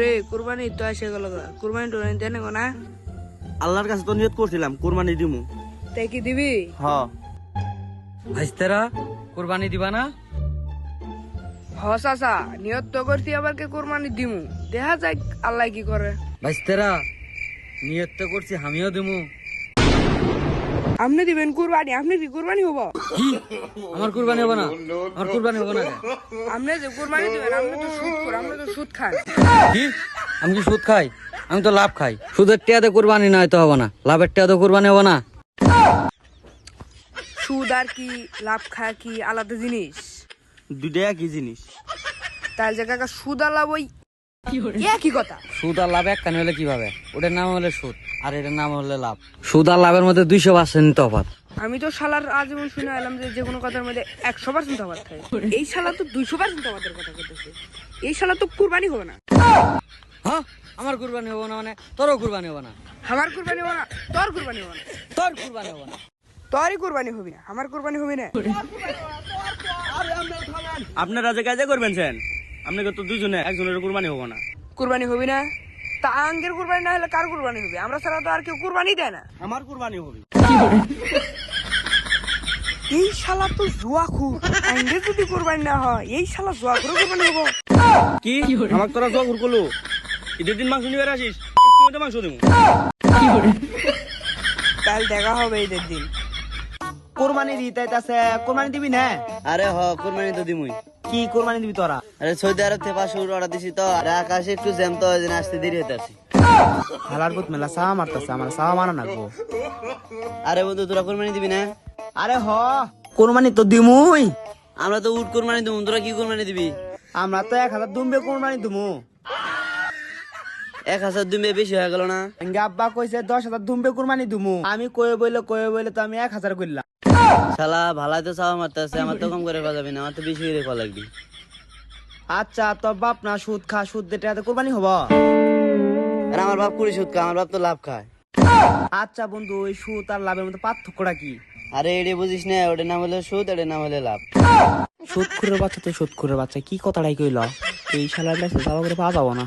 রে কুরবানি তো এসে গেল, কুরবানি টুরবানি দেন না? আল্লাহর কাছে তো নিয়ত করছিলাম কুরবানি দিমু। তাই কি দিবি? হ। ভাইস্তেরা কুরবানি দিবা না? হ চাচা, নিয়ত তো করছি আবার কে কুরবানি দিমু, দেখা যাক আল্লাহ কি করে। ভাইস্তেরা নিয়ত তো করছি আমিও দেবো। আপনি দিবেন কুরবানি? আপনি কি কুরবানি হবো? কি আমার কুরবানি হবো না? আমার কুরবানি হবো না? আপনি যে কুরবানি দিবেন, আপনি তো সুদ করেন, আপনি তো সুদ খান। কি আমি কি সুদ খাই? আমি তো লাভ খাই। সুদের টিয়াতে কুরবানি নয় তো হবো না, লাভের টিয়াতে কুরবানি হবো না। সুদ আর কি লাভ খায় কি আলাদা জিনিস? দুইটা একই জিনিস। তার জায়গা সুদ আর লাভ ওই একই কথা। সুদ আর লাভ একখানে হলে কিভাবে? ওটার নাম হলে সুদ আর এটার নাম হলে লাভ। সুদ আর লাভের মধ্যে 200% তফাৎ। আমি তো শালার আজীবন শুনে এলাম যে কোনো কথার মধ্যে 100% তফাৎ থাকে। এই শালা তো 200% তফাতের কথা বলতেছে। এই শালা তো কুরবানি হবে না। হ্যাঁ আমার কুরবানি হবো না মানে তোরও কুরবানি হবো না। আমার কুরবানি হবে না, তোর কুরবানি হবে না। তোর কুরবানি হবো না। তোরই কুরবানি হবি না, আমার কুরবানি হবি না। আপনারা যে কাজে করবেন সেন, আপনাকে তো দুজনে একজনের কুরবানি হবো না। কুরবানি হবি না? তা আঙ্গের কুরবানি না হলে কার কুরবানি হবে? আমরা ছাড়া তো আর কেউ কুরবানি দেয় না। আমার কুরবানি হবে। এই শালা তো জুয়াখুর। আঙ্গের যদি কুরবানি না হয়, এই শালা জুয়াখুরের কুরবানি হবো। কি আমার তোরা জোর করলো? ঈদের দিন মাংস নিবে আসিস, তুমি তো মাংস দেবো। কাল দেখা হবে ঈদের দিন। কোরবানি দিতে আছে, কোরবানি দিবি না? আরে হ কুরবানি তো দিমুই। কি কোরবানি দিবি তোরা? আরে সৌদি আরব থেকে 500 অর্ডার দিছি তো, আর আকাশে একটু জ্যাম তো ওই দিন আসতে দেরি হতে আসি। হালার বুত মেলা সাহা মারতেছে, আমার সাহা মারা নাকবো। আরে বন্ধু তোরা কুরবানি দিবি না? আরে হ কোরবানি তো দিমুই। আমরা তো উট কুরবানি দিমু, তোরা কি কুরবানি দিবি? আমরা তো 1000 দুম্বে কোরবানি দিমু। 1000 দিমে বেশি হয়ে গেল না? এঙ্গে আব্বা কইছে 10,000 দুম্বে কোরবানি দিমু। আমি কয়ে বইলে তো আমি 1000 কইলাম। শালা ভালাই তো চাওয়া মারতে আছে, আমার তো কম করে খাওয়া যাবে না, আমার তো বেশি করে খাওয়া লাগবে। আচ্ছা তোর বাপ না সুদ খা, সুদ দিয়ে টাকাতে কোরবানি হবো? আর আমার বাপ কুড়ি সুদ খায়, আমার বাপ তো লাভ খায়। আচ্ছা বন্ধু, ওই সুদ আর লাভের মধ্যে পার্থক্যটা কি? আরে এডি বুঝিস না, ওটার নাম হলো সুদ, ওটার নাম হলো লাভ। সুদখোরের বাচ্চা তো সুদখোরের বাচ্চা, কি কথাটাই কইল? এই শালার কাছে যাওয়া করে পাওয়া যাবো না।